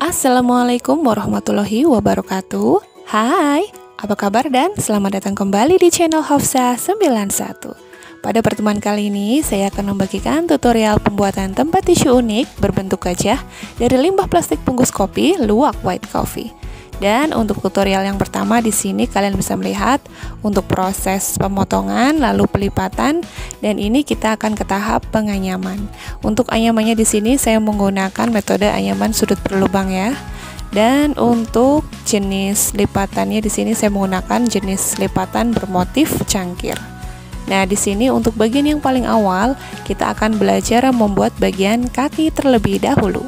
Assalamualaikum warahmatullahi wabarakatuh. Hai, apa kabar dan selamat datang kembali di channel Hafsah 91. Pada pertemuan kali ini, saya akan membagikan tutorial pembuatan tempat tisu unik berbentuk gajah dari limbah plastik bungkus kopi luwak white coffee. Dan untuk tutorial yang pertama di sini kalian bisa melihat untuk proses pemotongan lalu pelipatan, dan ini kita akan ke tahap penganyaman. Untuk anyamannya di sini saya menggunakan metode anyaman sudut berlubang ya. Dan untuk jenis lipatannya di sini saya menggunakan jenis lipatan bermotif cangkir. Nah, di sini untuk bagian yang paling awal kita akan belajar membuat bagian kaki terlebih dahulu.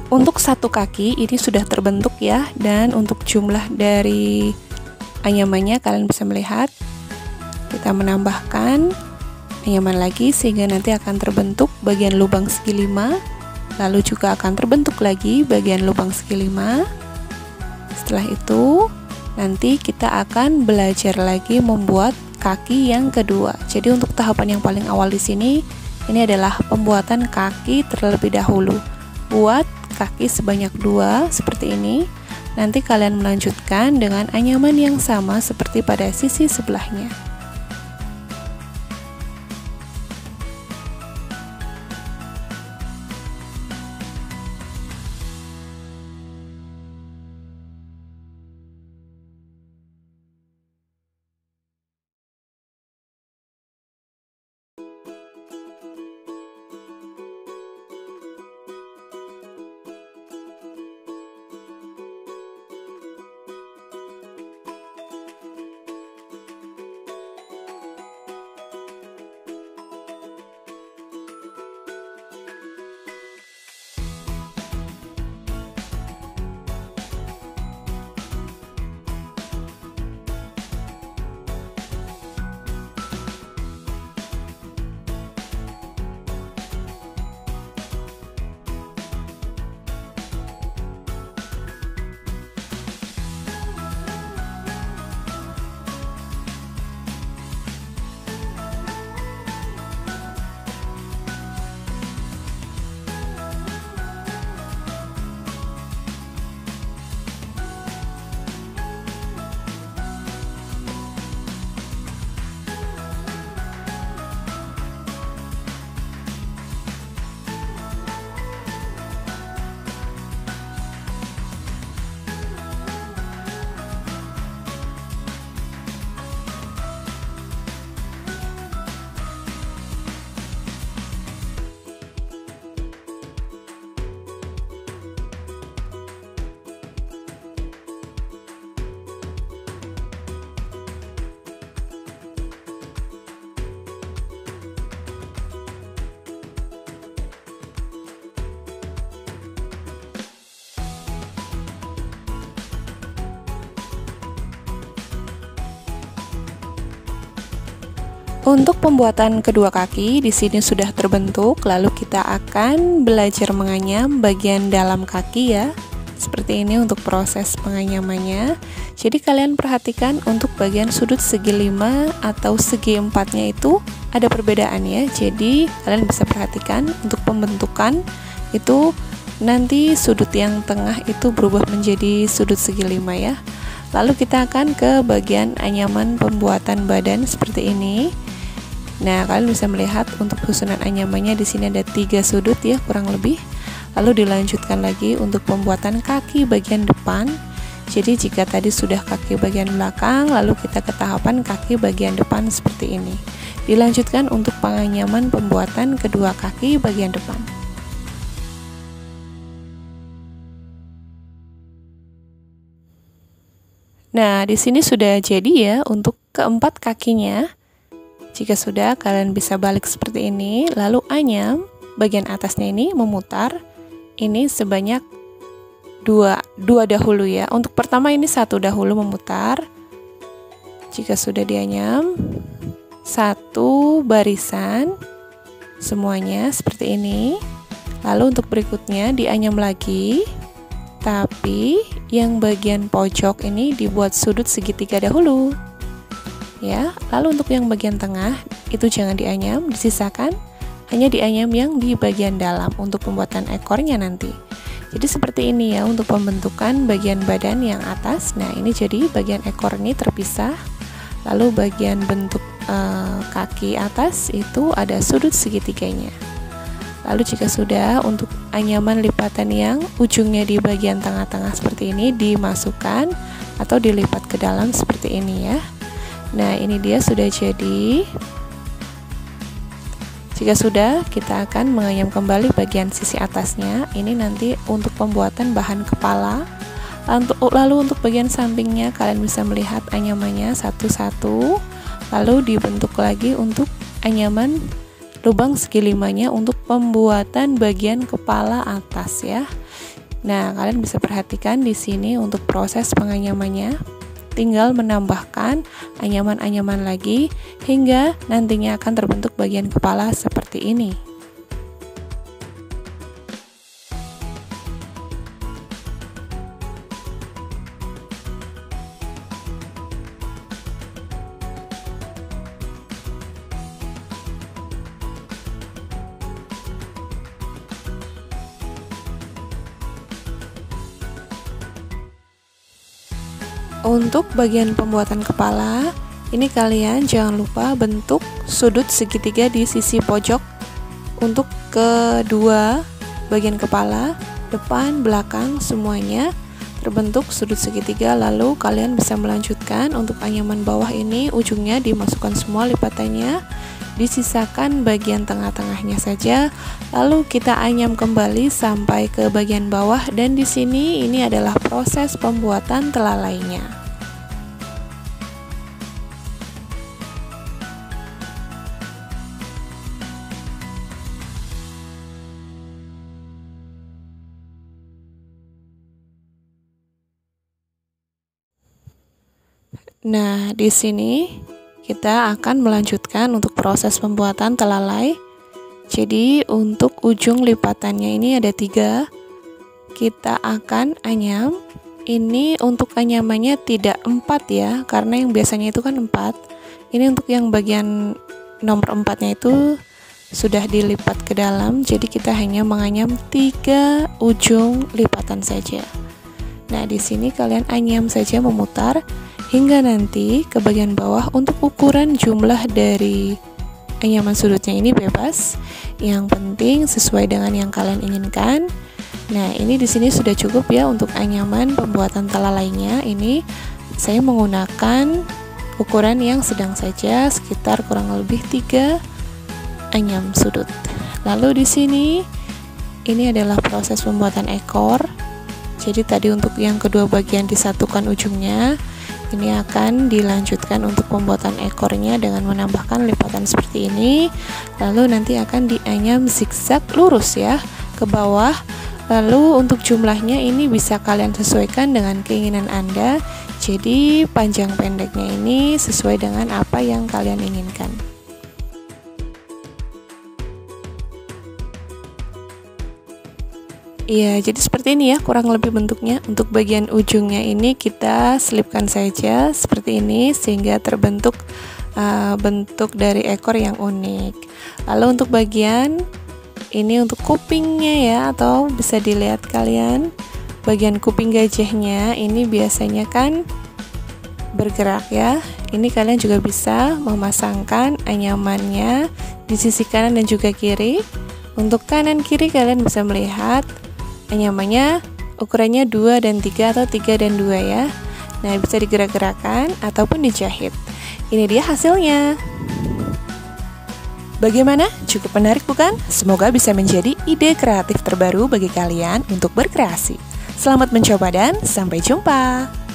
Untuk satu kaki ini sudah terbentuk ya, dan untuk jumlah dari anyamannya kalian bisa melihat kita menambahkan anyaman lagi sehingga nanti akan terbentuk bagian lubang segi 5, lalu juga akan terbentuk lagi bagian lubang segi 5. Setelah itu nanti kita akan belajar lagi membuat kaki yang kedua. Jadi untuk tahapan yang paling awal di sini ini adalah pembuatan kaki terlebih dahulu. Buat kaki sebanyak 2 seperti ini. Nanti kalian melanjutkan dengan anyaman yang sama seperti pada sisi sebelahnya. Untuk pembuatan kedua kaki di sini sudah terbentuk, lalu kita akan belajar menganyam bagian dalam kaki ya. Seperti ini untuk proses penganyamannya. Jadi kalian perhatikan untuk bagian sudut segi 5 atau segi 4-nya itu ada perbedaan ya. Jadi kalian bisa perhatikan untuk pembentukan itu nanti sudut yang tengah itu berubah menjadi sudut segi 5 ya. Lalu kita akan ke bagian anyaman pembuatan badan seperti ini. Nah, kalian bisa melihat untuk susunan anyamannya di sini ada 3 sudut ya kurang lebih. Lalu dilanjutkan lagi untuk pembuatan kaki bagian depan. Jadi jika tadi sudah kaki bagian belakang, lalu kita ke tahapan kaki bagian depan seperti ini. Dilanjutkan untuk penganyaman pembuatan kedua kaki bagian depan. Nah, di sini sudah jadi ya untuk keempat kakinya. Jika sudah, kalian bisa balik seperti ini, lalu anyam bagian atasnya ini memutar. Ini sebanyak dua dahulu ya. Untuk pertama ini satu dahulu memutar. Jika sudah dianyam, satu barisan semuanya seperti ini. Lalu untuk berikutnya dianyam lagi, tapi yang bagian pojok ini dibuat sudut segitiga dahulu ya. Lalu untuk yang bagian tengah itu jangan dianyam, disisakan, hanya dianyam yang di bagian dalam untuk pembuatan ekornya nanti. Jadi seperti ini ya untuk pembentukan bagian badan yang atas. Nah, ini jadi bagian ekor ini terpisah. Lalu bagian bentuk kaki atas itu ada sudut segitiganya. Lalu jika sudah, untuk anyaman lipatan yang ujungnya di bagian tengah-tengah seperti ini dimasukkan atau dilipat ke dalam seperti ini ya. Nah, ini dia sudah jadi. Jika sudah, kita akan menganyam kembali bagian sisi atasnya. Ini nanti untuk pembuatan bahan kepala. Lalu untuk bagian sampingnya kalian bisa melihat anyamannya satu-satu. Lalu dibentuk lagi untuk anyaman lubang segi limanya untuk pembuatan bagian kepala atas ya. Nah, kalian bisa perhatikan di sini untuk proses penganyamannya. Tinggal menambahkan anyaman-anyaman lagi hingga nantinya akan terbentuk bagian kepala seperti ini. Untuk bagian pembuatan kepala, ini kalian jangan lupa bentuk sudut segitiga di sisi pojok untuk kedua bagian kepala, depan, belakang, semuanya terbentuk sudut segitiga. Lalu kalian bisa melanjutkan untuk anyaman bawah ini, ujungnya dimasukkan semua lipatannya, disisakan bagian tengah-tengahnya saja. Lalu kita anyam kembali sampai ke bagian bawah, dan di sini ini adalah proses pembuatan telalainya. Nah, di sini kita akan melanjutkan untuk proses pembuatan telalai. Jadi untuk ujung lipatannya ini ada 3. Kita akan anyam. Ini untuk anyamannya tidak 4 ya, karena yang biasanya itu kan 4. Ini untuk yang bagian nomor 4-nya itu sudah dilipat ke dalam. Jadi kita hanya menganyam 3 ujung lipatan saja. Nah, di sini kalian anyam saja memutar hingga nanti ke bagian bawah. Untuk ukuran jumlah dari anyaman sudutnya ini bebas, yang penting sesuai dengan yang kalian inginkan. Nah, ini di sini sudah cukup ya untuk anyaman pembuatan telalainya. Ini saya menggunakan ukuran yang sedang saja, sekitar kurang lebih 3 anyam sudut. Lalu di sini ini adalah proses pembuatan ekor. Jadi tadi untuk yang kedua bagian disatukan ujungnya, ini akan dilanjutkan untuk pembuatan ekornya dengan menambahkan lipatan seperti ini. Lalu nanti akan dianyam zigzag lurus ya ke bawah. Lalu untuk jumlahnya ini bisa kalian sesuaikan dengan keinginan Anda. Jadi panjang pendeknya ini sesuai dengan apa yang kalian inginkan. Iya, jadi seperti ini ya kurang lebih bentuknya. Untuk bagian ujungnya ini kita selipkan saja seperti ini sehingga terbentuk bentuk dari ekor yang unik. Lalu untuk bagian ini untuk kupingnya ya, atau bisa dilihat kalian bagian kuping gajahnya ini biasanya kan bergerak ya. Ini kalian juga bisa memasangkan anyamannya di sisi kanan dan juga kiri. Untuk kanan kiri kalian bisa melihat anyamannya ukurannya 2 dan 3 atau 3 dan 2 ya. Nah, bisa digerak-gerakkan ataupun dijahit. Ini dia hasilnya. Bagaimana? Cukup menarik bukan? Semoga bisa menjadi ide kreatif terbaru bagi kalian untuk berkreasi. Selamat mencoba dan sampai jumpa.